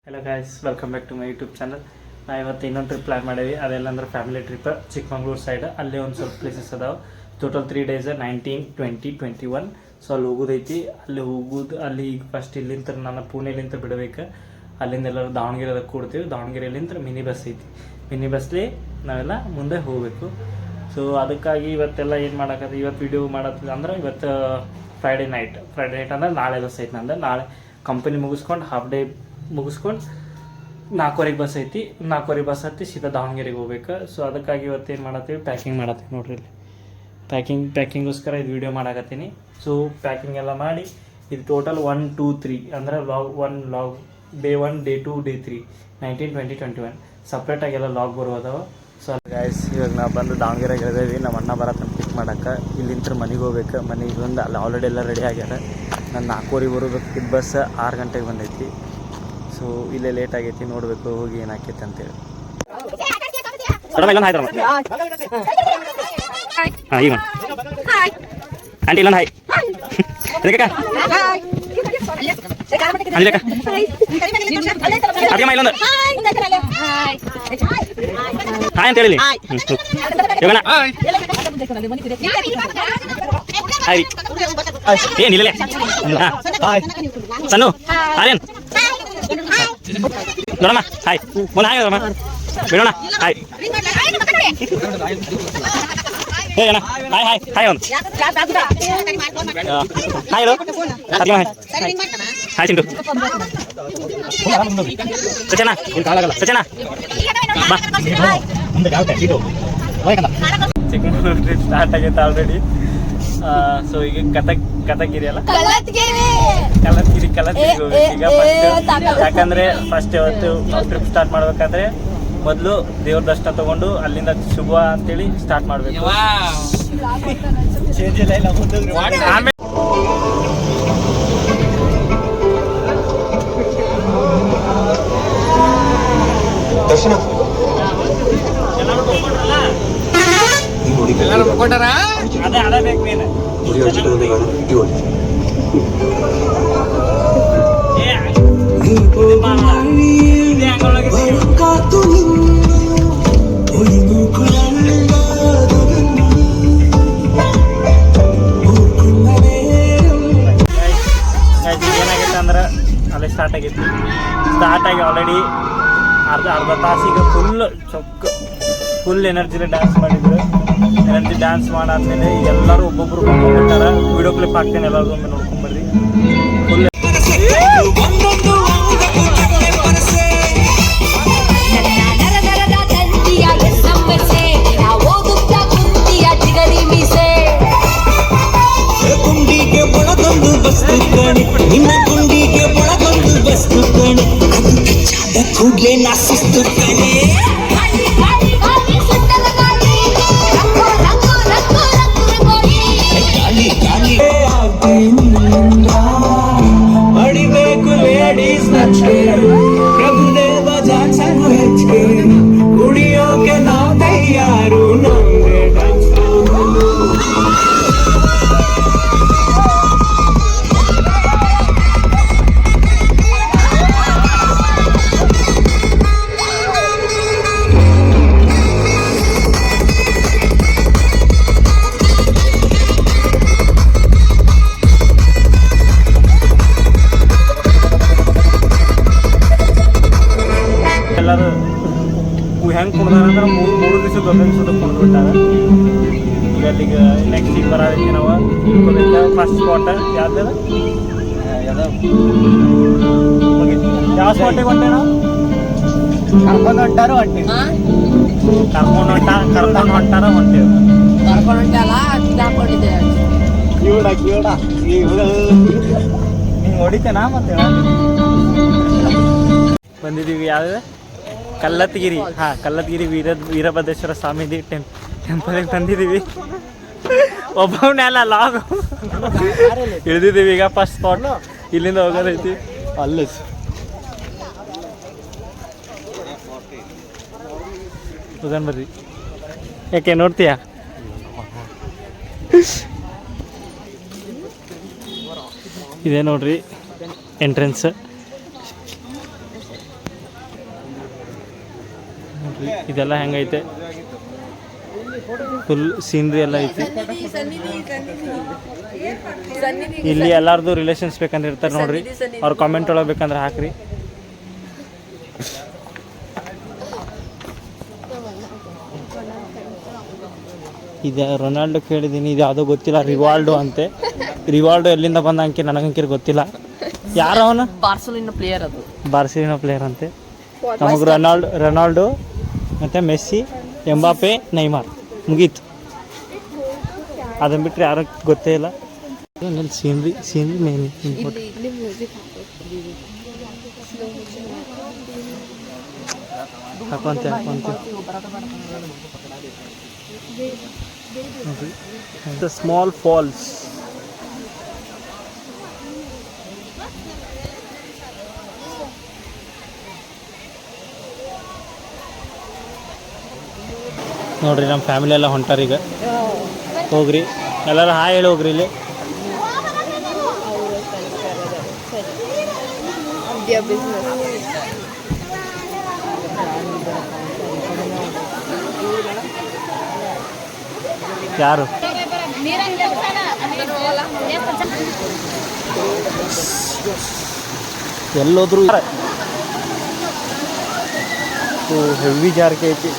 Hello guys, welcome back to my YouTube channel. ನಾ ಇವತ್ತು ಇನ್ನೊಂದು ಟ್ರಿಪ್ ಪ್ಲ್ಯಾನ್ ಮಾಡೀವಿ. ಅದೆಲ್ಲ ಅಂದ್ರೆ ಫ್ಯಾಮಿಲಿ ಟ್ರಿಪ್ ಚಿಕ್ಕಮಂಗ್ಳೂರು ಸೈಡ್. ಅಲ್ಲೇ ಒಂದು ಸ್ವಲ್ಪ ಪ್ಲೇಸಸ್ ಅದಾವೆ. Total 3 days 19, 20, 21. ಸೊ ಅಲ್ಲಿ ಹೋಗೋದೈತಿ. ಅಲ್ಲಿ ಹೋಗೋದು ಅಲ್ಲಿ ಈಗ ಫಸ್ಟ್ ಇಲ್ಲಿಂದ ನಾನು ಪುಣೆಲಿಂದ ಬಿಡಬೇಕು. ಅಲ್ಲಿಂದ ಎಲ್ಲರೂ ದಾವಣಗೆರೆದಾಗ ಕೂಡ್ತೀವಿ. ದಾವಣಗೆರೆಯಲ್ಲಿಂದ ಮಿನಿ ಬಸ್ ಐತಿ. ಮಿನಿ ಬಸ್ಲಿ ನಾವೆಲ್ಲ ಮುಂದೆ ಹೋಗಬೇಕು. ಸೊ ಅದಕ್ಕಾಗಿ ಇವತ್ತೆಲ್ಲ ಏನು ಮಾಡೋಕ್ಕದು, ಇವತ್ತು ವೀಡಿಯೋ ಮಾಡೋದು ಅಂದ್ರೆ ಇವತ್ತು ಫ್ರೈಡೇ ನೈಟ್ ಅಂದ್ರೆ ನಾಳೆ ಬಸ್ ಐತಿ. ನಂದು ನಾಳೆ ಕಂಪನಿ ಮುಗಿಸ್ಕೊಂಡು ಹಾಫ್ ಡೇ ಮುಗಿಸ್ಕೊಂಡು 4:15 ಬಸ್ ಐತಿ. 4:15 ಬಸ್ ಹತ್ತಿ ಸೀದಾ ದಾವಣಗೆರೆಗೆ ಹೋಗ್ಬೇಕು. ಸೊ ಅದಕ್ಕಾಗಿ ಇವತ್ತು ಏನು ಮಾಡತ್ತೀವಿ, ಪ್ಯಾಕಿಂಗ್ ಮಾಡತ್ತೀವಿ. ನೋಡ್ರಿ ಇಲ್ಲಿ ಪ್ಯಾಕಿಂಗೋಸ್ಕರ ಇದು ವೀಡಿಯೋ ಮಾಡಾಕತ್ತೀನಿ. ಸೊ ಪ್ಯಾಕಿಂಗ್ ಎಲ್ಲ ಮಾಡಿ ಇದು ಟೋಟಲ್ 1, 2, 3 ಅಂದರೆ ಲಾಗ್ ಡೇ 1, ಡೇ 2, ಡೇ 3 19, 20, 21 ಸಪ್ರೇಟಾಗೆಲ್ಲ ಲಾಗ್ ಬರೋದವ. ಸೊ ಗೈಸ್, ಇವಾಗ ನಾವು ಬಂದು ದಾವಣಗೆರೆಗೆ ಇಳಿದೇವಿ. ನಮ್ಮ ಅಣ್ಣ ಬರತ್ತಂತ ಪಿಕ್ ಮಾಡೋಕ್ಕೆ. ಇಲ್ಲಿಂದ ಮನೆಗೆ ಹೋಗ್ಬೇಕು. ಮನೆಗೆ ಬಂದು ಅಲ್ಲಿ ಆಲ್ರೆಡಿ ಎಲ್ಲ ರೆಡಿ ಆಗ್ಯಾರ. ನಾನು 4:15 ಬರಬೇಕಿದ್ದ ಬಸ್ 6 ಗಂಟೆಗೆ ಬಂದೈತಿ. ಸೊ ಇಲ್ಲೇ ಲೇಟ್ ಆಗೈತಿ. ನೋಡಬೇಕು ಹೋಗಿ ಏನಾಕೈತೆ ಅಂತೇಳಿ. ಈಗ ಆಂಟಿ ಇಲ್ಲೊಂದು ಹಾಯ್ ಅದಕ್ಕೆ ಅಡಿಯಮ್ಮ ಇಲ್ಲೊಂದು ಹಾಯ್ ಅಂತ ಹೇಳಿ ಯೋಗಣ ಹಾಯ್ ಏನಿಲ್ಲ ಸಣ್ಣ ಆರ್ಯನ್ ನೋಡಮ್ಮ ಹಾಯ್ ಒಂದು ಹಾಯ್ ನೋಡಮ್ಮ ಬಿಡೋಣ ಹಾಯ್ ಹೇ ಅಣ್ಣ ಹಾಯ್ ಹಾಯ್ ಹಾಯ್ ಒಂದು ಹಾಯ್ ಇರು ಹಾಯ್ ಹಾಯ್ ಚಿಂಟು ಸಚನ ಸಚನ ಬಾ ಚಿಕ್ಕಮಗಳೂರು ಟ್ರಿಪ್ ಸ್ಟಾರ್ಟ್ ಆಗೈತೆ ಆಲ್ರೆಡಿ. ಸೊ ಈಗ ಕಥಗಿರಿ ಅಲ್ಲ ಕಲತ್ಗಿರಿ ಹೋಗ್ಬೇಕು ಈಗ ಫಸ್ಟ್. ಯಾಕಂದ್ರೆ ಫಸ್ಟ್ ಇವತ್ತು ನಾವು ಟ್ರಿಪ್ ಸ್ಟಾರ್ಟ್ ಮಾಡ್ಬೇಕಾದ್ರೆ ಮೊದಲು ದೇವ್ರ ದರ್ಶನ ತಗೊಂಡು ಅಲ್ಲಿಂದ ಶುಭ ಅಂತೇಳಿ ಸ್ಟಾರ್ಟ್ ಮಾಡ್ಬೇಕು. ಆಮೇಲೆ ದರ್ಶನ ಅದೇ ಬೇಕು ನೀನು ಏನಾಗೈತೆ ಅಂದ್ರೆ ಅಲ್ಲೇ ಸ್ಟಾರ್ಟ್ ಆಗಿ ಆಲ್ರೆಡಿ ಅರ್ಧ ತಾಸಿಗೆ ಫುಲ್ ಎನರ್ಜಿಲಿ ಡ್ಯಾನ್ಸ್ ಮಾಡಿದ್ರು. ಎನರ್ಜಿ ಡ್ಯಾನ್ಸ್ ಮಾಡಾದ್ಮೇಲೆ ಎಲ್ಲರೂ ಒಬ್ಬೊಬ್ರು ಬಂದ್ಬಿಟ್ಟಾರ. ವಿಡಿಯೋ ಕ್ಲಿಪ್ ಹಾಕ್ತೇನೆ, ಎಲ್ಲರೂ ಒಮ್ಮೆ ನೋಡ್ಕೊಂಬರ್ರಿ. ಫುಲ್ ಕೂಡ್ಲೆ ನಾಸಿಸ್ತುತ್ತಾನೆ ಅಡಿಬೇಕು ಲೇಡೀಸ್ ನಚ್ಚೆ ಪ್ರಭುದೇವ ಜಾನ್ಸನ್ ಹೆಚ್ಚೆ ಕುಡಿಯೋಕೆ ನಾವು ತಯಾರು ನಮ್ಗೆ ಡ್ಯಾನ್ಸ್ ಎಲ್ಲರೂ ಹೆಂಗೆ ಕುಡ್ದಾರಂದ್ರೆ 3 ದಿವಸದ ಕುಡಿದು ಬಿಟ್ಟಾರ. ಈಗ ಅಲ್ಲಿಗೆ ನೆಕ್ಸ್ಟ್ ಈಗ ಬರೋದಕ್ಕೆ ನಾವು ಫಸ್ಟ್ ಸ್ಪಾಟ್ ಯಾವ್ದು ಯಾವ ಸ್ಪಾಟಿಗೆ ಹೊಂಟೆ ನಾವು ಕರ್ಕೊಂಡು ಹೊಂಟಾರ ಹೊಂಟೇವಿ ಹಿಂಗೆ ಹೊಡಿತೇನಾ ಮತ್ತೆ ಬಂದಿದ್ದೀವಿ. ಯಾವ್ದು ಕಲ್ಲತ್ಗಿರಿ. ಕಲ್ಲತ್ಗಿರಿ ವೀರಭದ್ರೇಶ್ವರ ಸ್ವಾಮಿ ಟೆಂಪಲ್ಗೆ ತಂದಿದ್ದೀವಿ. ಒಬ್ಬವನ್ನೆಲ್ಲ ಲಾಗ್ ಇಳಿದಿದ್ದೀವಿ. ಈಗ ಫಸ್ಟ್ ಸ್ಪಾಟ್ ಇಲ್ಲಿಂದ ಹೋಗೋದೈತಿ. ಅಲ್ಲ ಹೋಗೋಣ ಬರ್ರಿ. ಯಾಕೆ ನೋಡ್ತೀಯಾ? ಇದೇ ನೋಡ್ರಿ ಎಂಟ್ರೆನ್ಸ್. ನೋಡ್ರಿ ಇದೆಲ್ಲ ಹೆಂಗೈತೆ ಫುಲ್ ಸೀನ್ರಿ ಎಲ್ಲ ಐತಿ. ಇಲ್ಲಿ ಎಲ್ಲಾರ್ದು ರಿಲೇಷನ್ಸ್ ಬೇಕಂದ್ರೆ ಇರ್ತಾರೆ ನೋಡ್ರಿ, ಅವ್ರ ಕಾಮೆಂಟ್ ಒಳಗೆ ಬೇಕಂದ್ರೆ ಹಾಕ್ರಿ. ಇದು ರೊನಾಲ್ಡೋ ಕೇಳಿದ್ದೀನಿ, ಇದು ಯಾವುದೋ ಗೊತ್ತಿಲ್ಲ, ರಿವಾಲ್ಡೋ ಅಂತೆ. ರಿವಾಲ್ಡೋ ಎಲ್ಲಿಂದ ಬಂದ ಅಂಕೆ ನನಗಂಕಿರ್ ಗೊತ್ತಿಲ್ಲ. ಯಾರು ಅವನು? ಬಾರ್ಸೆಲೋನಾ ಪ್ಲೇಯರ್ ಅದು. ಬಾರ್ಸಿಲೋನಾ ಪ್ಲೇಯರ್ ಅಂತೆ. ನಮಗೆ ರೊನಾಲ್ಡೋ ಮತ್ತು ಮೆಸ್ಸಿ, ಎಂಬಾಪೆ, ನೈಮಾರ್ ಮುಗೀತು. ಅದನ್ನು ಬಿಟ್ಟರೆ ಯಾರು ಗೊತ್ತೇ ಇಲ್ಲ. ಸೀನ್ರಿ ಮೇನ್ ಹಾಕೊಂತೆ ದ ಸ್ಮಾಲ್ ಫಾಲ್ಸ್. ನೋಡ್ರಿ ನಮ್ಮ ಫ್ಯಾಮಿಲಿ ಎಲ್ಲ ಹೊಂಟಾರ ಈಗ. ಹೋಗ್ರಿ ಎಲ್ಲರೂ ಹಾಯ್ ಹೇಳಿ ಹೋಗ್ರಿ. ಇಲ್ಲಿ ಯಾರು ಎಲ್ಲೋದ್ರು ಹೆವಿ ಜಾರಕೆ ಐತಿ.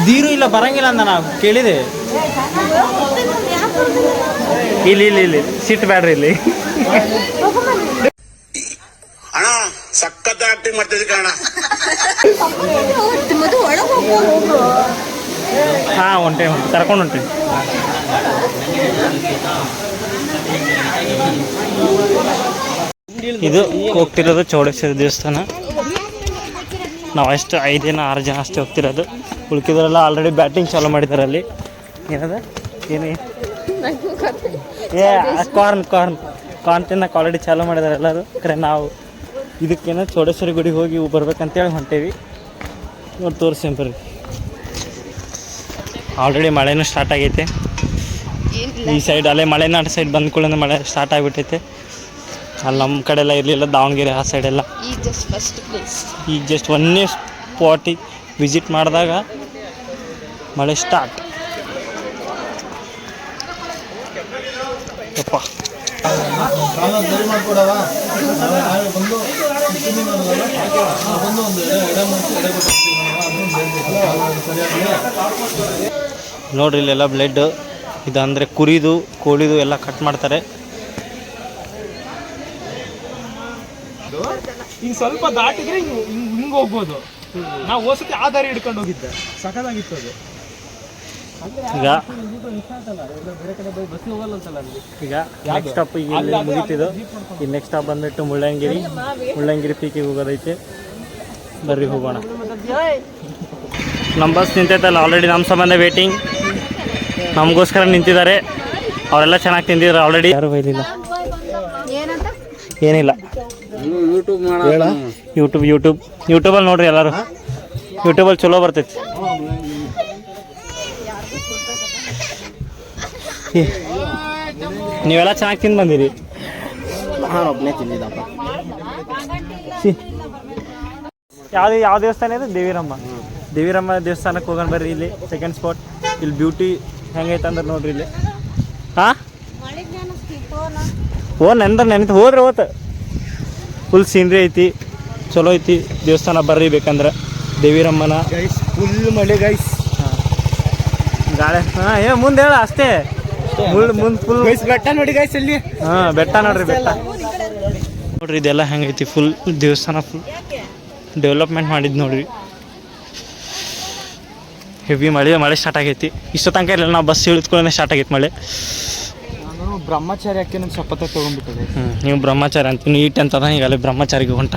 ದೀರು ಇಲ್ಲ ಬರಂಗಿಲ್ಲ ಅಂದ ನಾವು ಕೇಳಿದೆ. ಇಲ್ಲಿ ಇಲ್ಲಿ ಇಲ್ಲಿ ಸಿಟ್ ಬ್ಯಾಡ್ರಿ ಇಲ್ಲಿ. ಅಣ್ಣ ಸಖತ್ ಆಕ್ಟಿಂಗ್ ಮಾಡ್ತಿದ್ದೆ ಕಣ. ಹಾಂ ಹೊಂಟೆ ಕರ್ಕೊಂಡು ಹೊಂಟೆ. ಇದು ಹೋಗ್ತಿರೋದು ಚೌಡೇಶ್ವರ ದೇವಸ್ಥಾನ. ನಾವು ಅಷ್ಟು 5 ಜನ 6 ಜನ ಅಷ್ಟೇ ಹೋಗ್ತಿರೋದು. ಉಳ್ಕಿದ್ರೆಲ್ಲ ಆಲ್ರೆಡಿ ಬ್ಯಾಟಿಂಗ್ ಚಾಲೂ ಮಾಡಿದ್ದಾರೆ. ಅಲ್ಲಿ ಏನದ ಏನು ಕಾರ್ನ್ ತಿನ್ನಕ್ಕೆ ಆಲ್ರೆಡಿ ಚಾಲೂ ಮಾಡಿದ್ದಾರೆ ಎಲ್ಲರೂ. ಕರೆ ನಾವು ಇದಕ್ಕೇನೋ ಚೌಡೇಶ್ವರಿ ಗುಡಿಗೆ ಹೋಗಿ ಬರ್ಬೇಕಂತೇಳಿ ಹೊಂಟೇವಿ. ನೋಡಿ ತೋರಿಸಿ ಬರ್ರಿ. ಆಲ್ರೆಡಿ ಮಳೆನೂ ಸ್ಟಾರ್ಟ್ ಆಗೈತೆ ಈ ಸೈಡ್. ಅಲ್ಲೇ ಮಲೆನಾಡು ಸೈಡ್ ಬಂದ್ಕೊಳ್ಳೋದು ಮಳೆ ಸ್ಟಾರ್ಟ್ ಆಗಿಬಿಟ್ಟೈತೆ. ಅಲ್ಲಿ ನಮ್ಮ ಕಡೆ ಎಲ್ಲ ಇರಲಿಲ್ಲ, ದಾವಣಗೆರೆ ಆ ಸೈಡೆಲ್ಲ. ಈಗ ಜಸ್ಟ್ ಒಂದೇ ಸ್ಪಾಟಿಗೆ ವಿಸಿಟ್ ಮಾಡಿದಾಗ ಮಳೆ ಸ್ಟಾರ್ಟ್. ಯಪ್ಪ ನೋಡ್ರಿ ಇಲ್ಲೆಲ್ಲ ಬ್ಲಡ್ ಇದು ಅಂದರೆ ಕುರಿದು ಕೋಳಿದು ಎಲ್ಲ ಕಟ್ ಮಾಡ್ತಾರೆ. ಹಿಂಗೆ ಸ್ವಲ್ಪ ದಾಟಿದ್ರೆ ಹಿಂಗೆ ಹೋಗ್ಬೋದು. ನಾವು ಹೋಸತಿ ಆ ದಾರಿ ಹಿಡ್ಕೊಂಡು ಹೋಗಿದ್ದೆ, ಸಖತ್ತಾಗಿತ್ತು ಅದು. ಈಗ ನೆಕ್ಸ್ಟ್ ಸ್ಟಾಪ್ ಈಗ ಮುಗೀತಿದ್ದು. ಈಗ ನೆಕ್ಸ್ಟ್ ಸ್ಟಾಪ್ ಬಂದ್ಬಿಟ್ಟು ಮುಳ್ಳಂಗಿರಿ ಪೀಕಿಗೆ ಹೋಗೋದೈತೆ. ಬರ್ರಿ ಹೋಗೋಣ. ನಮ್ಮ ಬಸ್ ನಿಂತೈತಲ್ಲ ಆಲ್ರೆಡಿ, ನಮ್ಮ ಸಂಬಂಧ ವೇಟಿಂಗ್. ನಮಗೋಸ್ಕರ ನಿಂತಿದ್ದಾರೆ. ಅವರೆಲ್ಲ ಚೆನ್ನಾಗಿ ತಿಂದಿದ್ರು ಆಲ್ರೆಡಿ. ಯಾರು ಬೈಲಿಲ್ಲ, ಏನಿಲ್ಲ. ಯೂಟ್ಯೂಬಲ್ಲಿ ನೋಡ್ರಿ ಎಲ್ಲರೂ. ಯೂಟ್ಯೂಬಲ್ಲಿ ಚಲೋ ಬರ್ತೈತಿ. ನೀವೆಲ್ಲ ಚೆನ್ನಾಗಿ ತಿಂದು ಬಂದಿರಿ. ಒಬ್ಬನೇ ತಿಂದಿದ್ದಪ್ಪ. ಯಾವ ದೇವಸ್ಥಾನ ಇದೆ? ದೇವಿರಮ್ಮ ದೇವಸ್ಥಾನಕ್ಕೆ ಹೋಗೋಣ ಬರ್ರಿ. ಇಲ್ಲಿ ಸೆಕೆಂಡ್ ಸ್ಪಾಟ್. ಇಲ್ಲಿ ಬ್ಯೂಟಿ ಹೆಂಗೈತೆ ಅಂದ್ರೆ ನೋಡ್ರಿ ಇಲ್ಲಿ. ಹಾಂ ನೆನೀತು ಹೋದ್ರೆ ಫುಲ್ ಸೀನ್ರಿ ಐತಿ, ಚಲೋ ಐತಿ ದೇವಸ್ಥಾನ. ಬರ್ರಿ ಬೇಕಂದ್ರೆ ದೇವಿರಮ್ಮನ. ಫುಲ್ ಮಳೆ ಗೈಸ್. ಗಾಳಿ ಮುಂದೆ ಹೇಳ ಅಷ್ಟೇ. ಮುಂದೆ ಫುಲ್ ಬೆಟ್ಟ ನೋಡಿ ಗೈಸ್ ಅಲ್ಲಿ. ಬೆಟ್ಟ ನೋಡ್ರಿ, ಬೆಟ್ಟ ನೋಡ್ರಿ. ಇದೆಲ್ಲ ಹೆಂಗೈತಿ ಫುಲ್ ದೇವಸ್ಥಾನ. ಫುಲ್ ಡೆವಲಪ್ಮೆಂಟ್ ಮಾಡಿದ್ದು ನೋಡ್ರಿ. ಹೆವಿ ಮಳೆ ಸ್ಟಾರ್ಟ್ ಆಗೈತಿ. ಇಷ್ಟು ತನಕ ಇಲ್ಲ, ನಾವು ಬಸ್ ಇಳಿದ್ಕೊಳ್ಳೋಣ ಸ್ಟಾರ್ಟ್ ಆಗೈತಿ ಮಳೆ. ನಾನು ಬ್ರಹ್ಮಚಾರ್ಯಕ್ಕೆ ನನ್ನ ಶಪಥ ತೊಗೊಂಡ್ಬಿಟ್ಟಿದೆ. ನೀವು ಬ್ರಹ್ಮಚಾರಿ ಅಂತ ನೀಟ್ ಅಂತದ. ಈಗ ಅಲ್ಲಿ ಬ್ರಹ್ಮಚಾರಿಗೆ ಹೊಂಟ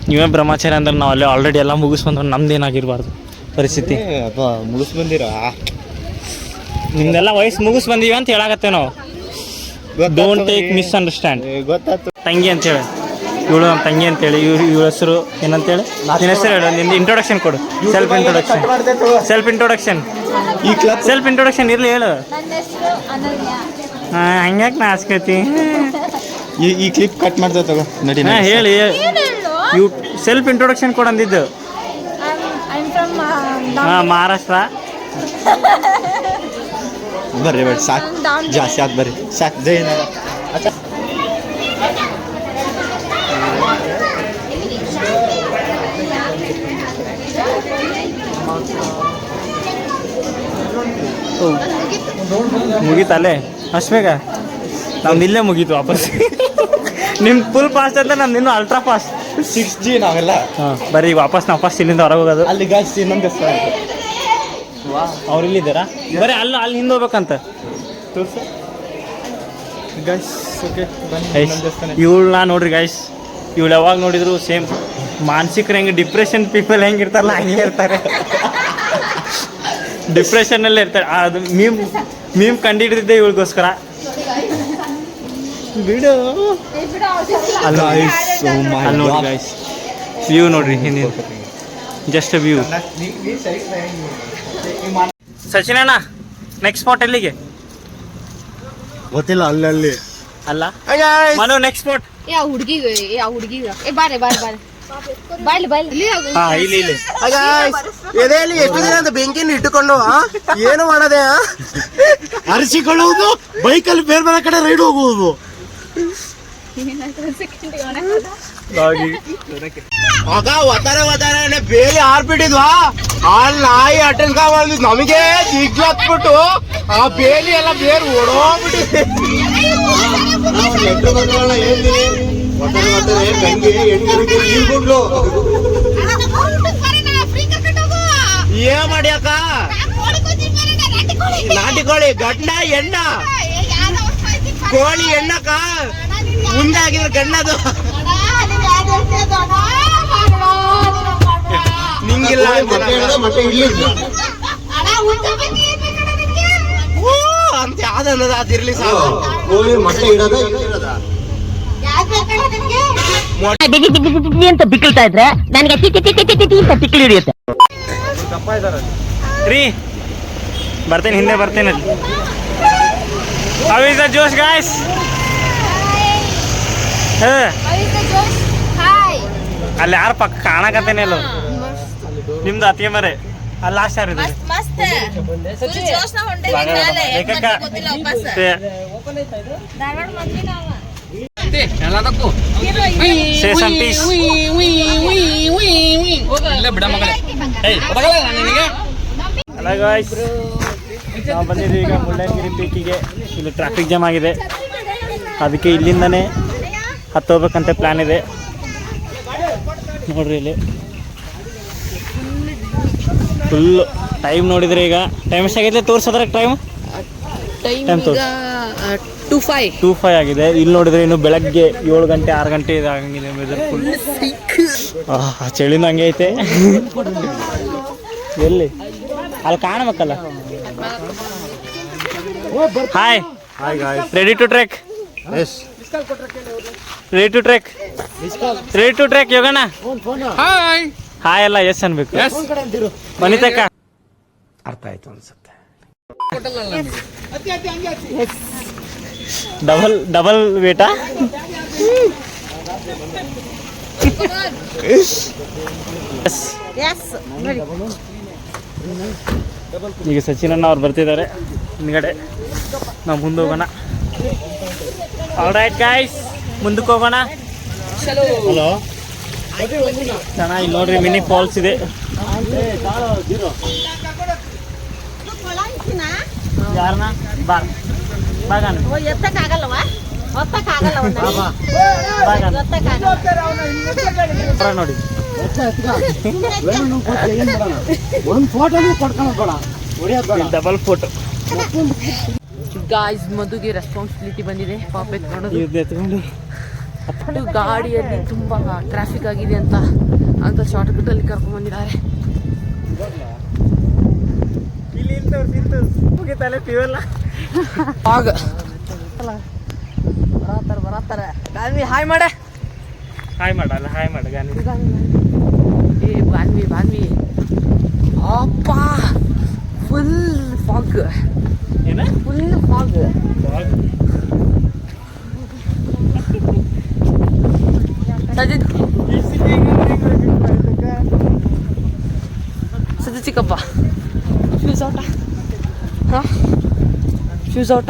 ನೀವೇ ಬ್ರಹ್ಮಚಾರಿ ಅಂದ್ರೆ ನಾವು ಅಲ್ಲಿ ಆಲ್ರೆಡಿ ಎಲ್ಲ ಮುಗಿಸ್ಬಂದ್ರೆ ನಮ್ದೇನಾಗಿರ್ಬಾರ್ದು ಪರಿಸ್ಥಿತಿ. ಮುಗಿಸ್ಬಂದಿರ ನಿಮ್ದೆಲ್ಲ ವಯಸ್ಸು ಮುಗಿಸ್ಬಂದೀವಿ ಅಂತ ಹೇಳಾಕತ್ತೇವೆ ನಾವು. Don't take misunderstand. ಗೊತ್ತಾಯ್ತು ತಂಗಿ ಅಂತೇಳಿ ಇವಳು ನಮ್ಮ ತಂಗಿ ಅಂತೇಳಿ ಇವಳ ಹೆಸರು ಏನಂತೇಳಿ ನಿನ್ನ ಹೆಸರು ಹೇಳು, ನಿನ್ನ ಇಂಟ್ರೊಡಕ್ಷನ್ ಕೊಡು. ಸೆಲ್ಫ್ ಇಂಟ್ರೊಡಕ್ಷನ್ ಇರಲಿ ಹೇಳು. ನನ್ನ ಹೆಸರು ಅನನ್ಯ. ಹಂಗ್ಯಾಕೆ ನಾಚ್ಕತಿ? ಈ ಕ್ಲಿಪ್ ಕಟ್ ಮಾಡ್ತಾ ತಗೋ ನಡಿ. ಹಾಂ ಹೇಳಿ, ಏನ್ ಹೇಳು? ಇವ್ ಸೆಲ್ಫ್ ಇಂಟ್ರೊಡಕ್ಷನ್ ಕೊಡು ಅಂದಿದ್ದು. I'm from ಹಾಂ, ಮಹಾರಾಷ್ಟ್ರ. ಬರ್ರಿ ಬರ್ರಿ ಸಾಕು, ಜಾಸ್ತಿ ಆತ್ ಬರ್ರಿ ಸಾಕು. ಜಯನಗರ. ಮುಗೀತಲ್ಲೇ ಅಷ್ಟು ಬೇಗ? ನಮ್ದು ಇಲ್ಲೇ ಮುಗೀತು ವಾಪಸ್. ನಿಮ್ಮ ಫುಲ್ ಫಾಸ್ಟ್ ಅಂತ ನಮ್ದು ಇನ್ನೂ ಅಲ್ಟ್ರಾ ಫಾಸ್ಟ್ 6G ನಾವೆಲ್ಲ. ಹಾಂ ಬರ್ರಿ ಈಗ ವಾಪಸ್ ನಾವು ಫಸ್ಟ್ ಇಲ್ಲಿಂದ ಹೊರಗೆ ಹೋಗೋದು. ಅಲ್ಲಿ ಗಾಯ್ಸ್ ಇನ್ನೊಂದು ದೇವಸ್ಥಾನ ಇದೆ. ಅವ್ರು ಇಲ್ಲಿದ್ದಾರಾ? ಬರೀ ಅಲ್ಲಿ ಹಿಂದೆ ಹೋಗ್ಬೇಕಂತ. ಗಾಯ್ಸ್ ಓಕೆ ಬನ್ನಿ ಇನ್ನೊಂದು ದೇವಸ್ಥಾನ. ಇವಳನ್ನ ನೋಡ್ರಿ ಗಾಯ್ಸ್, ಇವಳು ಯಾವಾಗ ನೋಡಿದ್ರು ಸೇಮ್ ಮಾನಸಿಕರು ಹೆಂಗೆ ಡಿಪ್ರೆಷನ್ ಪೀಪಲ್ ಹೆಂಗೆ ಇರ್ತಾರಲ್ಲ ಹಂಗೆ ಇರ್ತಾರೆ. ಡಿಪ್ರೆಷನ್ನಲ್ಲೇ ಇರ್ತಾರೆ. ಅದು ಮೀಮ್ ಕಂಡುಹಿಡಿದಿದ್ದೆ ಇವಳಿಗೋಸ್ಕರ. ಬಿಡು ಅಲ್ಲಿ ನೋಡಿ ಗಾಯ್ಸ್, ವ್ಯೂ ನೋಡ್ರಿ ಹಿಂದೆ, ಜಸ್ಟ್ ವ್ಯೂ. ಸಚಿನ್ ಅಣ್ಣ ನೆಕ್ಸ್ಟ್ ಸ್ಪಾಟ್ ಎಲ್ಲಿಗೆ? ಗೊತ್ತಿಲ್ಲ ಅಲ್ಲಿ ಅಲ್ಲ ಮನು ನೆಕ್ಸ್ಟ್ ಸ್ಪಾಟ್. ಯಾವ ಹುಡುಗಿಗೆ ಏ ಬಾರೆ ಬಾಯ್ಲಿ ಹಾ ಇಲ್ಲಿ ಎದೆಯಲ್ಲಿ ಎಷ್ಟು ದಿನ ಅಂತ ಬೆಂಕಿನ ಇಟ್ಟುಕೊಂಡು ಏನು ಮಾಡದೆ ಅರಿಸಿಕೊಳ್ಳುವುದು, ಬೈಕಲ್ಲಿ ಬೇರೆ ಬೇರೆ ಕಡೆ ರೈಡ್ ಹೋಗುವುದು. ಆಗ ಒತ್ತಾರೆ ಬೇಲಿ ಆರ್ಬಿಟ್ಟಿದ್ವಾ, ಆ ನಾಯಿ ಅಟೆಂಡ್ ಮಾಡಿದ್ ನಮಗೆ ದಿಗ್ಲತ್ಬಿಟ್ಟು ಆ ಬೇಲಿ ಎಲ್ಲ ಬೇರೆ ಓಡೋಗ್ಬಿಟ್ಟಿದೆ. ಏನ್ ಮಾಡ್ಯಾಕ? ನಾಟಿ ಕೋಳಿ ಗಂಡ ಎಣ್ಣ, ಕೋಳಿ ಎಣ್ಣಕ ಉಂಡಾಗಿದ್ರೆ ಗಣ್ಣದು ನಿಂಗಿಲ್ಲ ಅಂತ ಯಾವ್ದನ್ನದ ಅದಿರ್ಲಿ ಸಾಕು. ಅಂತ ಬಿಕ್ಕಳ್ತಾ ಇದ್ರೆ ನನಗೆ ಅಂತ ತಿಕ್ಲಿ ಹಿಡಿಯುತ್ತೆ. ರೀ ಬರ್ತೇನೆ, ಹಿಂದೆ ಬರ್ತೇನೆ. How is the Josh guys? ಅಲ್ಲಿ ಯಾರು ಪಕ್ಕ ಕಾಣಕತ್ತೇನೆ ಅಲ್ಲ, ನಿಮ್ದು ಅತಿಗೆ ಮರೆ ಅಲ್ಲಿ ಲಾಸ್ಟ್ ಯಾರು ಇದೆ? ಹಲೋ ಗಾಯ್ಸ್, ನಾವು ಬಂದಿದ್ದೀವಿ ಈಗ ಮುಳ್ಳಯ್ಯನಗಿರಿ ಪೀಕಿಗೆ. ಇಲ್ಲಿ ಟ್ರಾಫಿಕ್ ಜಾಮ್ ಆಗಿದೆ, ಅದಕ್ಕೆ ಇಲ್ಲಿಂದನೇ ಹತ್ತೋಗ್ಬೇಕಂತ ಪ್ಲ್ಯಾನ್ ಇದೆ. ನೋಡ್ರಿ ಇಲ್ಲಿ ಫುಲ್ಲು ಟೈಮ್ ನೋಡಿದರೆ ಈಗ ಟೈಮ್ ಎಷ್ಟಾಗೈತೆ ತೋರಿಸೋದ್ರ ಟೈಮ್ 2:05 ಆಗಿದೆ. ಇಲ್ಲಿ ನೋಡಿದ್ರೆ ಇನ್ನು ಬೆಳಗ್ಗೆ 7 ಗಂಟೆ 6 ಗಂಟೆ ಇದಾಗಂಗಿದೆ. ವೆದರ್ ಫುಲ್ ಚಳಿನೂ ಹಂಗೆ ಐತೆ. ಎಲ್ಲಿ ಅಲ್ಲಿ ಕಾಣಬೇಕಲ್ಲ. Hi, ready to trek? Ready to trek ಯೋಗಣ್ಣ? ಹಾಯ್ ಅಲ್ಲ ಎಸ್ ಅನ್ಬೇಕು. ಮನಿತಕ್ಕ ಅರ್ಥ ಆಯ್ತು ಅನ್ಸುತ್ತೆ. ಡಬಲ್ ವೇಟಾ? ಈಗ ಸಚಿನ್ ಅಣ್ಣ ಅವ್ರು ಬರ್ತಿದ್ದಾರೆ ಹಿಂದ್ಗಡೆ, ನಾವು ಮುಂದೆ ಹೋಗೋಣ. ಆಲ್ ರೈಟ್ ಗೈಸ್, ಮುಂದಕ್ಕೆ ಹೋಗೋಣ. ಹಲೋ, ಚೆನ್ನಾಗಿ ನೋಡ್ರಿ ಮಿನಿ ಫಾಲ್ಸ್ ಇದೆ. ಯಾರನ್ನ ಬಾಗಾನ ನೋಡಿ ಡಬಲ್ ಫೋಟೋ. ಗಾಯ್ಸ್, ಮಧುಗೆ ರೆಸ್ಪಾನ್ಸಿಬಿಲಿಟಿ ಬಂದಿದೆ ಪಾಪ ಎತ್ಕೊಂಡು. ಗಾಡಿಯಲ್ಲಿ ತುಂಬಾ ಟ್ರಾಫಿಕ್ ಆಗಿದೆ ಅಂತ ಶಾರ್ಟ್ ಕಟ್ ಅಲ್ಲಿ ಕರ್ಕೊಂಡ್ ಬಂದಿದ್ದಾರೆ. ಬರತ್ತಾರೆ ಹಾಯ್ ಮಾಡೆ. ಹಾಯ್ ಮಾಡಲ್ಲ ಹಾಯ್ ಮಾಡ ಗಾನಿ ಏ ಬಾನ್ವಿ ಅಪ್ಪ ಫುಲ್ ಫಾಗ್ ಏನ ಫುಲ್ ಫಾಗ್ ಸದ್ಯ ಚಿಕ್ಕಪ್ಪ ಫ್ಯೂಸ್ ಔಟ ಹಾಂ ಫ್ಯೂಸ್ ಔಟ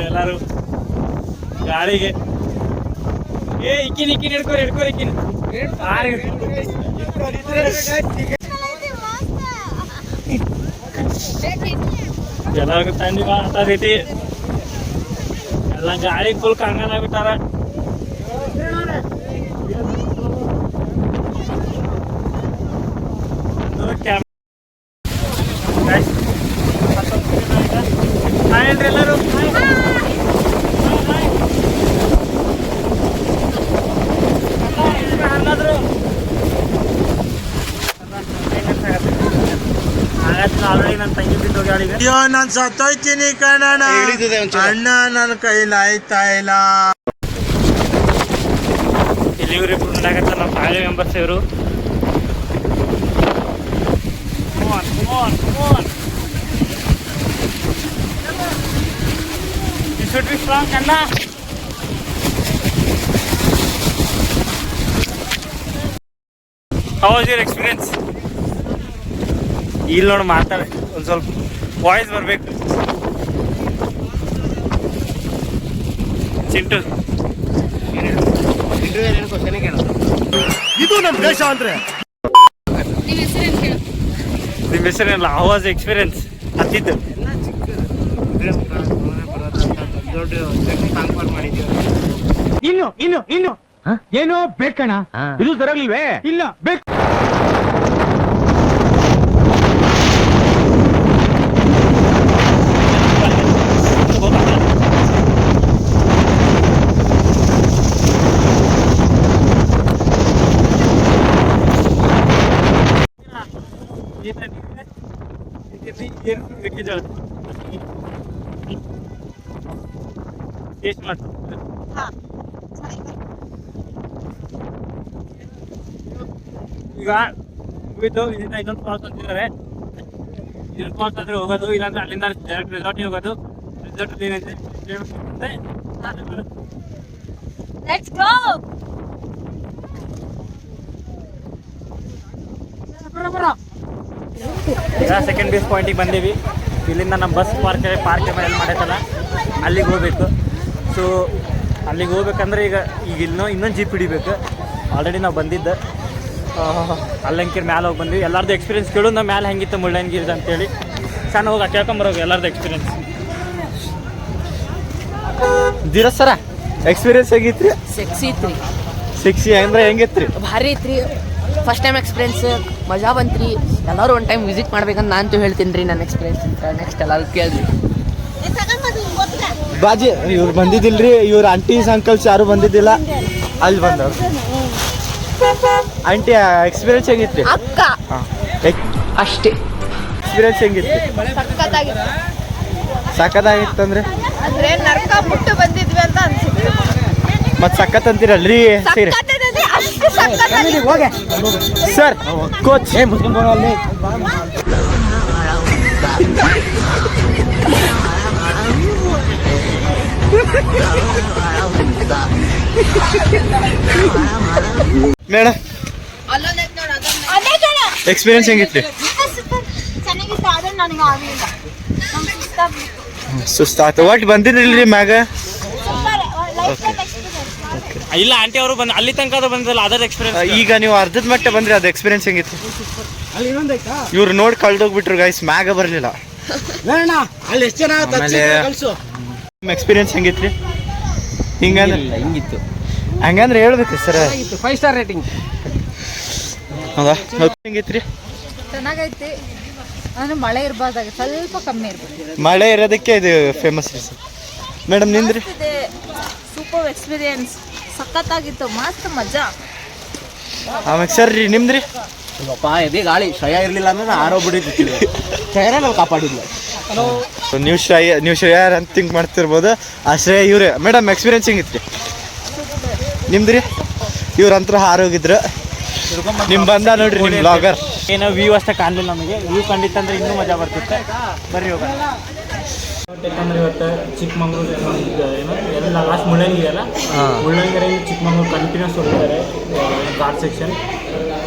ಎಲ್ಲಾರು ಗಾಳಿಗೆ ಏ ಇಕ್ಕಿನ ಹಿಡ್ಕೋರಿ ಇಕ್ಕಿನ ಎಲ್ಲರಿಗೂ ತಂಡಿ ಮಾಡ್ತಾ ರೀತಿ ಎಲ್ಲ ಗಾಳಿ ಫುಲ್ ಕಂಗನ ಬಿಟ್ಟಾರ ಎಲ್ಲರೂ ಆಲ್ರೆಡಿ ನನ್ನ ತಂಗಿ ಬಿದ್ದು ಗಾಡಿಗೆ ಅಯ್ಯೋ ನಾನ್ ಸತ್ತೋಯ್ತೀನಿ ಕಣಣ್ಣ ಅಣ್ಣ ನನ್ನ ಕೈಲಾಯ್ತಾ ಇಲ್ಲ ಇಲ್ಲಿ ಇವರಿಬ್ರು ನಡೆಯಕತ್ತ ನಮ್ಮ ಫ್ಯಾಮಿಲಿ ಮೆಂಬರ್ಸ್ ಇವರು should be strong kanna how was your experience ಇಲ್ಲಿ ನೋಡಿ ಮಾತಾಡ ಒಂದು ಸ್ವಲ್ಪ ವಾಯ್ಸ್ ಬರ್ಬೇಕು ಚಿಂಟು ಇದು ನಮ್ಮ ದೇಶ ಅಂದ್ರೆ ನಿಮ್ಮ ಹೆಸರೇನಲ್ಲ ಹೌ ವಾಸ್ ಎಕ್ಸ್ಪೀರಿಯನ್ಸ್ ಹತ್ತಿದ್ದು ಇನ್ನು ಏನು ಬೇಕಣ್ಣ ಇದು ತರಲಿಲ್ವೇ ಇಲ್ಲ ಬೇಕು ಟೇಸ್ಟ್ ಮಾಡಿ ಈಗ ಮುಗಿದು ಇದನ್ನ ಇನ್ನೊಂದು ಪಾಸ್ ಅಂತಿದ್ದಾರೆ ಇನ್ನೊಂದು ಪಾಸ್ ಅಂದ್ರೆ ಹೋಗೋದು ಇಲ್ಲಾಂದ್ರೆ ಅಲ್ಲಿಂದ ಡೈರೆಕ್ಟ್ ರೆಸಾರ್ಟ್ಗೆ ಹೋಗೋದು ರೆಸಾರ್ಟ್ ಏನೈತೆ Let's go! ಈಗ ಸೆಕೆಂಡ್ ಬೇಸ್ ಪಾಯಿಂಟಿಗೆ ಬಂದೀವಿ ಇಲ್ಲಿಂದ ನಮ್ಮ ಬಸ್ ಪಾರ್ಕ್ ಮೇಲೆ ಮಾಡೈತಲ್ಲ ಅಲ್ಲಿಗೆ ಹೋಗ್ಬೇಕು ಸೊ ಅಲ್ಲಿಗೆ ಹೋಗ್ಬೇಕಂದ್ರೆ ಈಗ ಇನ್ನೊಂದು ಜೀಪ್ ಹಿಡಿಬೇಕು ಆಲ್ರೆಡಿ ನಾವು ಬಂದಿದ್ದೆ ಅಲ್ಲಂಕಿರ್ ಮ್ಯಾಲೆ ಹೋಗಿ ಬಂದ್ವಿ ಎಲ್ಲರದ್ದು ಎಕ್ಸ್ಪೀರಿಯನ್ಸ್ ಕೇಳು ನಾವು ಮ್ಯಾಲೆ ಹೆಂಗಿತ್ತು ಮುಳ್ಳಯ್ಯನಗಿರಿ ಅಂತೇಳಿ ಸಣ್ಣ ಹೋಗಿ ಕೇಳ್ಕೊಂಬರೋದು ಎಲ್ಲರದ್ದು ಎಕ್ಸ್ಪೀರಿಯನ್ಸ್ ಧೀರಜ್ ಸರ ಎಕ್ಸ್ಪೀರಿಯನ್ಸ್ ಹೇಗಿತ್ರಿ ಸೆಕ್ಸಿ ಐತ್ರಿ ಸಿಕ್ಸಿ ಅಂದ್ರೆ ಹೆಂಗಿತ್ರಿ ಭಾರಿ ಐತ್ರಿ ಫಸ್ಟ್ ಟೈಮ್ ಎಕ್ಸ್ಪೀರಿಯನ್ಸ್ ಮಜಾ ಬಂತ್ರಿ ಎಲ್ಲರೂ ಒಂದು ಟೈಮ್ ವಿಸಿಟ್ ಮಾಡ್ಬೇಕಂತ ನಾನು ಹೇಳ್ತೀನಿ ರೀ ನನ್ನ ಎಕ್ಸ್ಪೀರಿಯನ್ಸ್ ಅಂತ ನೆಕ್ಸ್ಟ್ ಎಲ್ಲರೂ ಕೇಳ್ರಿ ಬಾಜಿ ಇವ್ರು ಬಂದಿದ್ದಿಲ್ರಿ ಇವ್ರ ಆಂಟೀಸ್ ಅಂಕಲ್ಸ್ ಯಾರು ಬಂದಿದ್ದಿಲ್ಲ ಅಲ್ಲಿ ಬಂದವ್ರು ಆಂಟಿ ಎಕ್ಸ್ಪೀರಿಯನ್ಸ್ ಹೆಂಗಿತ್ರಿ ಅಕ್ಕ ಅಷ್ಟೇ ಎಕ್ಸ್ಪೀರಿಯನ್ಸ್ ಹೆಂಗಿತ್ರಿ ಸಖತ್ತಾಗಿತ್ತು ಸಖತ್ತಾಗಿತ್ತಂದ್ರೆ ಅಂದ್ರೆ ನರಕ ಮುಟ್ಟು ಬಂದಿದ್ವಿ ಅಂತ ಅನ್ಸುತ್ತೆ ಮತ್ ಸಖತ್ ಅಂತೀರಲ್ರಿ ಸೀರೆ ಸಖತ್ತಾಗಿದೆ, ಅಷ್ಟು ಸಖತ್ತಾಗಿದೆ. ಸರ್ ಕೋಚ್ ಮೇಡಮ್ ಅದೇ ಕಣ. ಎಕ್ಸ್ಪೀರಿಯನ್ಸ್ ಹೆಂಗಿತ್ರಿ ಚೆನ್ನಾಗಿತ್ತು ಆದ್ರೆ ನನಗೆ ಆಗಲಿಲ್ಲ. ನಮ್ಗೆ ಸುಸ್ತಾಗ್ಬಿಟ್ಟು. ಸುಸ್ತಾತು ಒಟ್ಟು ಬಂದಿರಲ್ರಿ ಮ್ಯಾಗ ಸೂಪರ್ ಲೈಫ್ ಟೈಮ್ ಎಕ್ಸ್ಪೀರಿಯನ್ಸ್. ಇಲ್ಲ ಆಂಟಿ ಅವರು ಬಂದು ಅಲ್ಲಿ ತನಕ ಅದು ಬಂದಿಲ್ಲ ಅದರ ಎಕ್ಸ್ಪೀರಿಯನ್ಸ್ ಈಗ ನೀವು ಅರ್ಧದ ಮಟ್ಟ ಬಂದ್ರಿ ಅದು ಎಕ್ಸ್ಪೀರಿಯನ್ಸ್ ಹೆಂಗಿತ್ತು ಇವ್ರು ನೋಡಿ ಕಳ್ದೋಗ್ಬಿಟ್ರು ಗೈಸ್ ಮ್ಯಾಗ ಬರ್ಲಿಲ್ಲ ಅಲ್ಲಿ ಎಷ್ಟು ಜನ ಎಕ್ಸ್ಪೀರಿಯನ್ಸ್ ಹೆಂಗಿತ್ರಿ ಹಿಂಗಂದ್ರೆ ಹಿಂಗಿತ್ತು ಹಂಗಂದ್ರೆ ಹೇಳ್ಬೇಕ್ರಿ ಸರ್ 5 ಸ್ಟಾರ್ ರೇಟಿಂಗ್ ಹೌದಾ ಹೆಂಗಿತ್ರಿ ಚೆನ್ನಾಗೈತಿ ಅಂದ್ರೆ ಮಳೆ ಇರ್ಬಾರ್ದಾಗ ಸ್ವಲ್ಪ ಕಮ್ಮಿ ಇರ್ಬೇಕು. ಮಳೆ ಇರೋದಕ್ಕೆ ಇದು ಫೇಮಸ್ ರೀ ಸರ್ ಮೇಡಮ್ ನಿಂದ್ರಿ ಸೂಪರ್ ಎಕ್ಸ್ಪೀರಿಯನ್ಸ್ ಸಖತ್ತಾಗಿತ್ತು ಮಸ್ತ್ ಮಜಾ. ಆಮೇಲೆ ಸರ್ ರೀ ನಿಮ್ದ್ರಿ ಅಪ್ಪ ಎದೆ ಗಾಳಿ ಶ್ರೇಯ ಇರ್ಲಿಲ್ಲ ಅಂದ್ರೆ ಆರೋಗ್ಬಿಟ್ಟಿರ್ತೀವಿ ಶ್ರೇಯನೇ ನಾವು ಕಾಪಾಡಿದ್ವಿ. ನೀವು ಶ್ರೇಯ ಅಂತ ಥಿಂಕ್ ಮಾಡ್ತಿರ್ಬೋದು. ಆ ಶ್ರೇಯ ಇವ್ರೆ ಮೇಡಮ್ ಎಕ್ಸ್ಪೀರಿಯನ್ಸ್ ಹೆಂಗಿತ್ತು ನಿಮ್ದು ರೀ? ಇವ್ರಂತ್ರ ಹಾರೋಗಿದ್ರು. ನಿಮ್ ಬಂದ ನೋಡ್ರಿ ನಿಮ್ಮ ಬ್ಲಾಗರ್. ಏನೋ ವ್ಯೂ ಅಷ್ಟೇ ಕಾಣಲಿಲ್ಲ ನಮಗೆ. ವ್ಯೂ ಕಂಡಿತ್ತಂದ್ರೆ ಇನ್ನೂ ಮಜಾ ಬರ್ತಿತ್ತೆ. ಬರ್ರಿ ಹೋಗೋಣ. ಯಾಕಂದ್ರೆ ಇವತ್ತು ಚಿಕ್ಕಮಂಗ್ಳೂರು ಏನೋ ಎಲ್ಲ ಲಾಸ್ಟ್ ಮುಳ್ಳಯ್ಯನಗಿರಿ ಅಲ್ಲ, ಮುಳ್ಳಯ್ಯನಗಿರಿ ಚಿಕ್ಕಮಂಗ್ಳೂರು ಕಂಟಿನ್ಯೂಸ್ ಹೋಗ್ತಾರೆ ಘಾಟ್ ಸೆಕ್ಷನ್.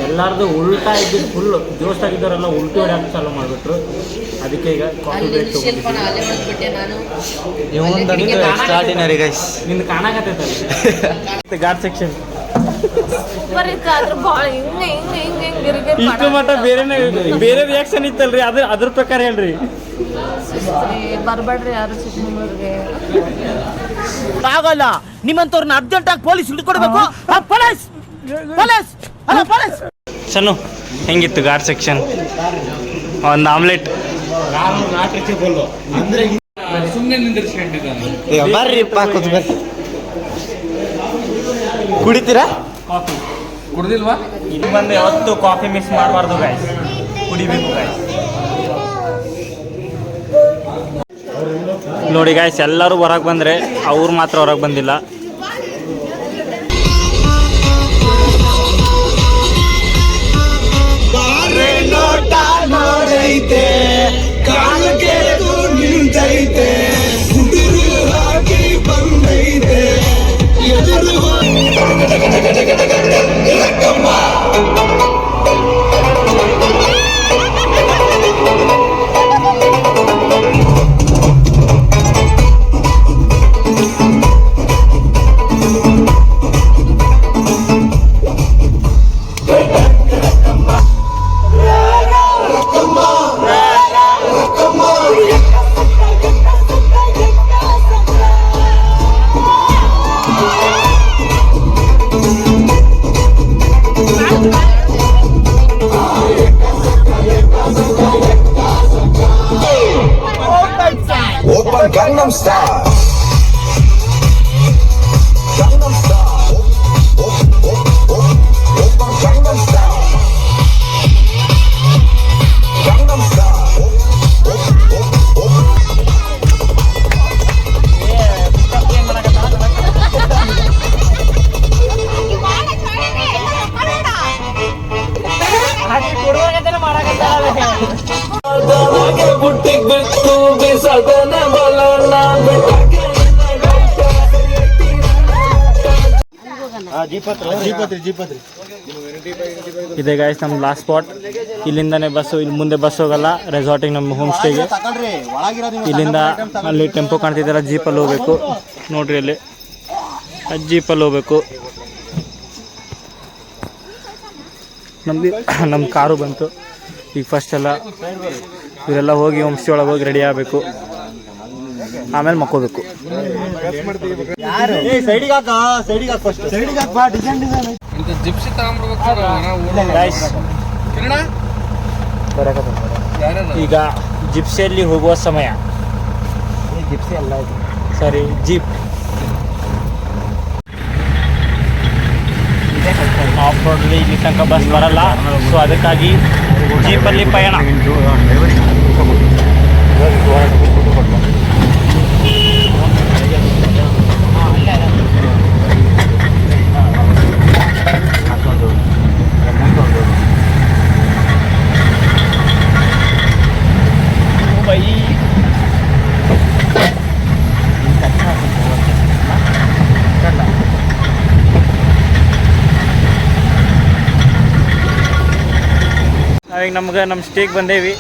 ಎಲ್ಲರದು ಉಲ್ಟಾ ಇದ್ದಿದ್ದು ಫುಲ್ ಜೋಸ್ತಾಗಿದ್ದವರೆಲ್ಲ ಉಲ್ಟಿ ಹೊಡ್ಯಾಕ ಚಾಲೂ ಮಾಡಿಬಿಟ್ರು. ಅದಕ್ಕೆ ಈಗ ಕಾಫಿ ಬ್ರೇಕ್ ಎಕ್ಸ್ಟ್ರಾರ್ಡಿನರಿ ಗೈಸ್. ನಿಂದು ಕಾಣಕತ್ತೈತೆ ಘಾಟ್ ಸೆಕ್ಷನ್. ಇಷ್ಟು ಮಟ್ಟ ಬೇರೆ ರಿಯಾಕ್ಷನ್ ಇತ್ತಲ್ರಿ, ಅದ್ರ ಪ್ರಕಾರ ಹೇಳ್ರಿ. ಬರ್ಬೇಡ್ರಿ ಯಾರು ಚಿಕ್ಕಮಂಗ್ಳೂರಿಗೆ. ಆಗಲ್ಲ, ನಿಮ್ಮಂತವ್ರನ್ನ ಅರ್ಜೆಂಟ್ ಆಗಿ ಪೊಲೀಸ್ ಹಿಡ್ಕೊಡ್ಬೇಕು. ಪೊಲೀಸ್ ಪೊಲೀಸ್ ಅಲ್ಲ ಪೊಲೀಸ್. ಸನ್ನು ಹೆಂಗಿತ್ತು ಘಾಟ್ ಸೆಕ್ಷನ್? ಒಂದು ಆಮ್ಲೆಟ್ ಬರ್ರಿಪ್ಪ ಬರ್ರಿ. ಕುಡಿತೀರಾ? ಕಾಫಿ ಕುಡ್ದಿಲ್ವಾ? ಇಲ್ಲಿ ಬಂದು ಯಾವತ್ತು ಕಾಫಿ ಮಿಸ್ ಮಾಡಬಾರ್ದು ಗಾಯ್ಸ್, ಕುಡಿಬೇಕು ಗಾಯ್ಸ್. ನೋಡಿ ಗಾಯ್ಸ್, ಎಲ್ಲರೂ ಹೊರಗೆ ಬಂದರೆ ಅವ್ರು ಮಾತ್ರ ಹೊರಗೆ ಬಂದಿಲ್ಲ. ನೋಡೈತೆ ಕಾಲಕ್ಕೆ ನಿಂತೈತೆ ಹಾಕಿ ಬಂದೈತೆ ಎದುರು Gangnam Style. Gangnam Style. Gangnam Style. Gangnam Style. ಬುಟ್ಟಿಗೆ ಬಿಟ್ಟು ಬಿಸಾಡೋಣ ಬಲೋಣ ಇದೆ ಗಾಯ್ಸ್ ನಮ್ಮ ಲಾಸ್ಟ್ ಸ್ಪಾಟ್. ಇಲ್ಲಿಂದನೇ ಬಸ್ಸು, ಇಲ್ಲಿ ಮುಂದೆ ಬಸ್ ಹೋಗಲ್ಲ ರೆಸಾರ್ಟಿಗೆ, ನಮ್ಮ ಹೋಮ್ ಸ್ಟೇಗೆ. ಇಲ್ಲಿಂದ ಅಲ್ಲಿ ಟೆಂಪೋ ಕಾಣ್ತಿದ್ದಲ್ಲ, ಜೀಪಲ್ಲಿ ಹೋಗ್ಬೇಕು. ನೋಡ್ರಿ ಅಲ್ಲಿ ಜೀಪಲ್ಲಿ ಹೋಗ್ಬೇಕು. ನಮ್ಮ ಕಾರು ಬಂತು. ಈಗ ಫಸ್ಟ್ ಎಲ್ಲ ಇವರೆಲ್ಲ ಹೋಗಿ ಹೋಮ್ ಸ್ಟೇ ಒಳಗೆ ಹೋಗಿ ರೆಡಿ ಆಗಬೇಕು, ಆಮೇಲೆ ಮಕ್ಕೋಬೇಕು. ಈಗ ಜಿಪ್ಸಿಯಲ್ಲಿ ಹೋಗುವ ಸಮಯ. ಜಿಪ್ಸಿ ಅಲ್ಲ, ಸರಿ ಜೀಪ್. ಆಫ್ ರೋಡಲ್ಲಿ ಇಲ್ಲಿ ತನಕ ಬಸ್ ಬರಲ್ಲ, ಸೊ ಅದಕ್ಕಾಗಿ ಜೀಪಲ್ಲಿ ಪಯಣ. ನಾವೀಗ ನಮ್ಮ ಸ್ಟೇಗೆ ಬಂದೇವಿ.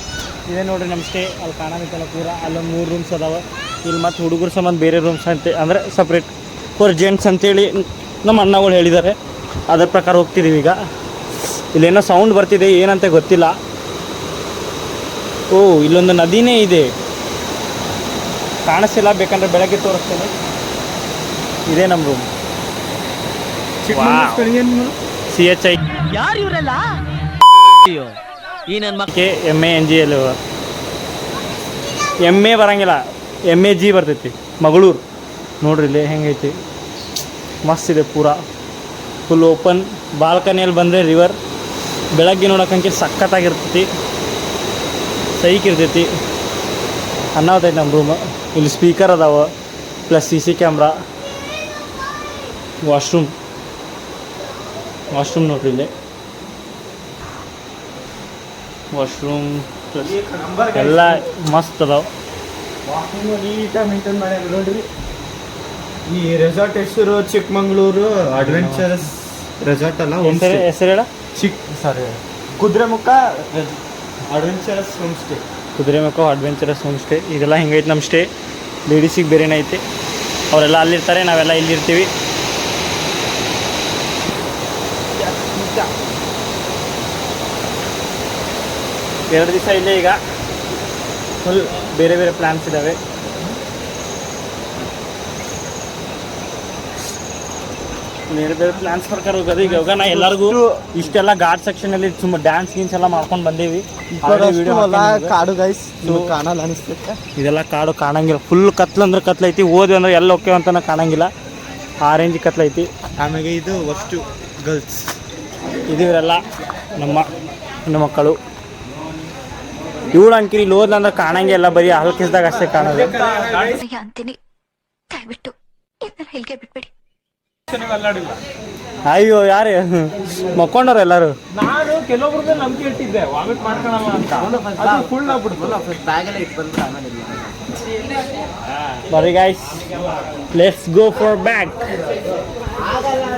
ಇದೇ ನೋಡ್ರಿ ನಮ್ಮ ಸ್ಟೇ. ಅಲ್ಲಿ ಕಾಣಬೇಕಲ್ಲ ಪೂರ, ಅಲ್ಲೊಂದು 3 ರೂಮ್ಸ್ ಅದಾವೆ. ಇಲ್ಲಿ ಮತ್ತು ಹುಡುಗರ ಸಂಬಂಧ ಬೇರೆ ರೂಮ್ಸ್ ಅಂತ ಅಂದರೆ ಸಪ್ರೇಟ್ ಫಾರ್ ಜೆಂಟ್ಸ್ ಅಂತೇಳಿ ನಮ್ಮ ಅಣ್ಣಗಳು ಹೇಳಿದ್ದಾರೆ. ಅದರ ಪ್ರಕಾರ ಹೋಗ್ತಿದ್ದೀವಿ. ಈಗ ಇಲ್ಲೇನೋ ಸೌಂಡ್ ಬರ್ತಿದೆ, ಏನಂತ ಗೊತ್ತಿಲ್ಲ. ಓ, ಇಲ್ಲೊಂದು ನದಿನೇ ಇದೆ, ಕಾಣಿಸ್ತಿಲ್ಲ. ಬೇಕಂದ್ರೆ ಬೆಳಗ್ಗೆ ತೋರಿಸ್ತೇನೆ. ಇದೇ ನಮ್ಮ ರೂಮ್. CHI ಯಾರು ಇವರೆಲ್ಲ? ಈ ನನ್ನ ಮಕ್ಕಳಿಗೆ MANGL MA ಬರಂಗಿಲ್ಲ, MAG ಬರ್ತೈತಿ. ಮಗಳೂರು ನೋಡ್ರಿ ಇಲ್ಲಿ ಹೆಂಗೈತಿ, ಮಸ್ತ್ ಇದೆ. ಪೂರಾ ಫುಲ್ ಓಪನ್. ಬಾಲ್ಕನಿಯಲ್ಲಿ ಬಂದರೆ ರಿವರ್, ಬೆಳಗ್ಗೆ ನೋಡೋಕಂಗೆ ಸಖತ್ತಾಗಿರ್ತೈತಿ, ಸೈಕ್ ಇರ್ತೈತಿ. ಅನ್ನೋದೈತೆ ನಮ್ಮ ರೂಮ್. ಇಲ್ಲಿ ಸ್ಪೀಕರ್ ಅದಾವ, ಪ್ಲಸ್ CC ಕ್ಯಾಮ್ರಾ, ವಾಶ್ರೂಮ್ ನೋಡ್ರಿ ಇಲ್ಲಿ ವಾಶ್ರೂಮ್ ಪ್ಲಸ್ ಎಲ್ಲ ಮಸ್ತ್ ಅದಾವ. ನೀಟಾಗಿ ಮೇಂಟೈನ್ ಮಾಡ್ಯಾರ ನೋಡ್ರಿ. ಈ ರೆಸಾರ್ಟ್ ಹೆಸರು ಚಿಕ್ಕಮಂಗ್ಳೂರು ಅಡ್ವೆಂಚರಸ್ ರೆಸಾರ್ಟ್ ಅಲ್ಲ, ಹೆಸರು ಹೇಳ Kudremukh adventurous home stay. Kudremukh adventurous home stay. ಇದೆಲ್ಲ ಹಿಂಗೈತೆ ನಮ್ಮ ಸ್ಟೇ. ಲೇಡೀಸಿಗೆ ಬೇರೆನೇ ಐತಿ, ಅವರೆಲ್ಲ ಅಲ್ಲಿರ್ತಾರೆ, ನಾವೆಲ್ಲ ಇಲ್ಲಿರ್ತೀವಿ. ಎರಡು ದಿವಸ ಇಲ್ಲೇ. ಈಗ ಫುಲ್ ಬೇರೆ ಬೇರೆ ಪ್ಲ್ಯಾನ್ಸ್ ಇದ್ದಾವೆ. ಬೇರೆ ಬೇರೆ ಪ್ಲ್ಯಾನ್ಸ್ ಪ್ರಕಾರ ಹೋಗೋದು. ಈಗ ಹೋಗೋಣ ಎಲ್ಲರಿಗೂ. ಇಷ್ಟೆಲ್ಲ ಘಾಟ್ ಸೆಕ್ಷನಲ್ಲಿ ಸುಮ್ಮ ಡ್ಯಾನ್ಸ್ ಗೀನ್ಸ್ ಎಲ್ಲ ಮಾಡ್ಕೊಂಡು ಬಂದೇವಿ. ಕಾಡು ಗೈಸ್ ಕಾಣಲ್ಲ ಅನಿಸ್ತೈತೆ. ಇದೆಲ್ಲ ಕಾಡು ಕಾಣಂಗಿಲ್ಲ. ಫುಲ್ ಕತ್ಲು ಅಂದ್ರೆ ಕತ್ಲೈತಿ. ಹೋದ್ವಿ ಅಂದ್ರೆ ಎಲ್ಲ ಓಕೆ ಅಂತನ ಕಾಣಂಗಿಲ್ಲ, ಆ ರೇಂಜ್ ಕತ್ಲೈತಿ. ಆಮೇಲೆ ಇದು ವಸ್ತು ಗರ್ಲ್ಸ್. ಇದು ಇವರೆಲ್ಲ ನಮ್ಮ ಹೆಣ್ಣು ಮಕ್ಕಳು. ಇವಳು ಅಂಕಿರಿ ಇಲ್ಲಿ ಹೋದ್ಲ ಅಂದ್ರೆ ಕಾಣಂಗೆ ಎಲ್ಲ, ಬರೀ ಹಲ್ಕಿಸ್ದಾಗ ಅಷ್ಟೇ ಕಾಣೋದು. ಅಂತೀನಿ, ದಯವಿಟ್ಟು ಇದನ್ನ ಇಲ್ಲಿಗೆ ಬಿಟ್ಬಿಡಿ. ಅಯ್ಯೋ ಯಾರು ಮಕ್ಕೊಂಡವ್ರು ಎಲ್ಲರೂ. ನಾನು ಕೆಲವೊಬ್ರ ಮೇಲೆ ನಂಬಿಕೆ ಇಟ್ಟಿದ್ದೆ ವಾಮಿಟ್ ಮಾಡ್ಕೊಳಲ್ಲ ಅಂತ, ಅದು ಫುಲ್ ಆಗ್ಬಿಡ್ತು. ಬರ್ರಿ guys, let's go for bag.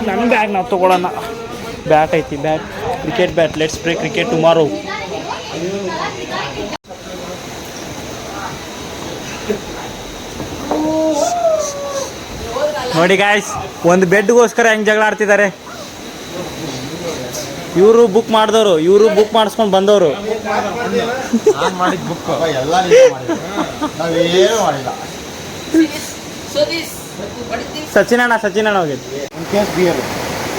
ನನ್ನ ಬ್ಯಾಗ್ ನಾವು ತೊಗೊಳ್ಳೋಣ. ಬ್ಯಾಟ್ ಐತಿ, bat, cricket bat. Let's play cricket tomorrow. ನೋಡಿ ಗಾಯ್ಸ್, ಒಂದು ಬೆಡ್ಗೋಸ್ಕರ ಹೆಂಗೆ ಜಗಳ ಆಡ್ತಿದ್ದಾರೆ. ಇವರು ಬುಕ್ ಮಾಡಿದವರು, ಇವರು ಬುಕ್ ಮಾಡಿಸ್ಕೊಂಡು ಬಂದವರು. ಮಾಡಿದ ಬುಕ್ ಎಲ್ಲ ನಾವೇನು ಮಾಡಿಲ್ಲ. ಸಚಿನ್ ಹೋಗಿದ್ದು. ಒಂದು ಕೇಸ್ ಬಿಯರ್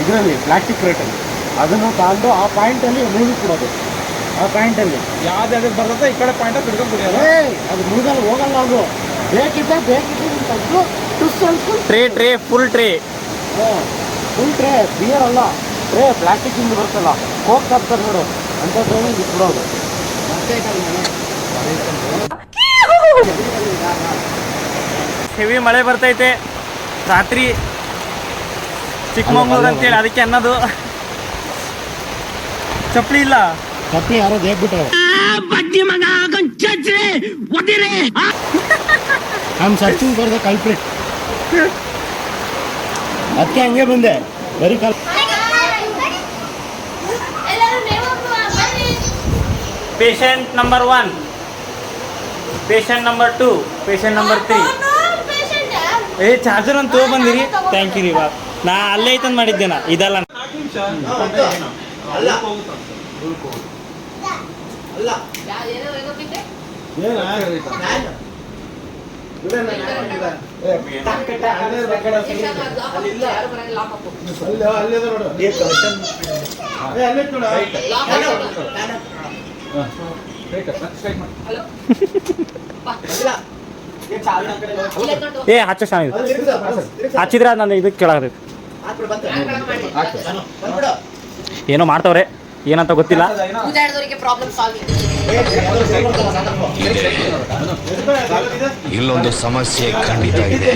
ಇದರಲ್ಲಿ ಪ್ಲಾಸ್ಟಿಕ್ ರೇಟಲ್ಲಿ ಅದನ್ನು ತಗೊಂಡು ಆ ಪಾಯಿಂಟಲ್ಲಿ ಮುಳುಗಿ ಕೊಡೋದು. ಆ ಪಾಯಿಂಟಲ್ಲಿ ಯಾವ್ದು ಬರ್ತದೆ ಈ ಕಡೆ ಪಾಯಿಂಟ್ ಬಿಡ್ಕೊಂಡು ಕುಡಿಯೋದು. ಅದು ಮುಳುಗಲ್ಲ, ಹೋಗಲ್ಲ. ಅದು ಬೇಕಿದ್ದ ತೆಗೆದು tray full tray. Full tray beer ಅಲ್ಲ, ಟ್ರೇ ಪ್ಲಾಸ್ಟಿಕ್ ಇಂದ ಬರ್ತಲ್ಲ, ಕೋಕ್ ಹಾಕ್ತಾರೆ ನೋಡು, ಅಂತ ಟ್ರೈನ್ ಬಿಟ್ಬಿಡೋದು. ಹೆವಿ ಮಳೆ ಬರ್ತೈತೆ ರಾತ್ರಿ ಚಿಕ್ಕಮಂಗ್ಳೂರು ಅಂತೇಳಿ, ಅದಕ್ಕೆ ಅನ್ನೋದು. ಚಪ್ಪಲಿ ಇಲ್ಲ, ಚಪ್ಪಲಿ ಯಾರೋ ದೇಗ್ಬಿಟ್ರೆ. I am searching for the culprit. ಅದಕ್ಕೆ ಹಂಗೆ ಬಂದೆ, ಬರೀ patient number 1, patient number 2, patient number 3. Charger ಅಂತ ತೊಗೊಬಂದಿರಿ. ಥ್ಯಾಂಕ್ ಯು ರೀ. ಬಾ, ನಾ ಅಲ್ಲೇ ಐತಂದು ಮಾಡಿದ್ದೇನ, ಇದಲ್ಲ. ಹಚ್ಚ ಹಚ್ಚಿದ್ರೆ ನಾನು ಇದಕ್ಕೆ ಕೇಳಾಗಬೇಕು. ಏನೋ ಮಾಡ್ತವ್ರೆ, ಏನಂತ ಗೊತ್ತಿಲ್ಲ. ಇಲ್ಲೊಂದು ಸಮಸ್ಯೆ ಖಂಡಿತ ಇದೆ.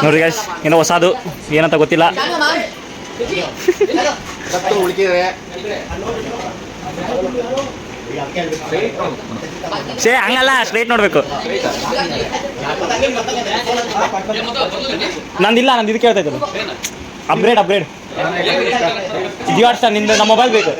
ನೋಡ್ರಿ ಗೈಸ್, ಏನೋ ಹೊಸದು, ಏನಂತ ಗೊತ್ತಿಲ್ಲ. ಶೇ ಹಂಗಲ್ಲ, ಸ್ಟ್ರೈಟ್ ನೋಡ್ಬೇಕು. ನಂದಿಲ್ಲ, ನಂದು ಇದು ಕೇಳ್ತಾ ಇದ್ದು. ಅಪ್ಗ್ರೇಡ್ ಜಿಯಾಟ್ ಸರ್, ನಿಂದು ನಮ್ಮ ಮೊಬೈಲ್ ಬೇಕು.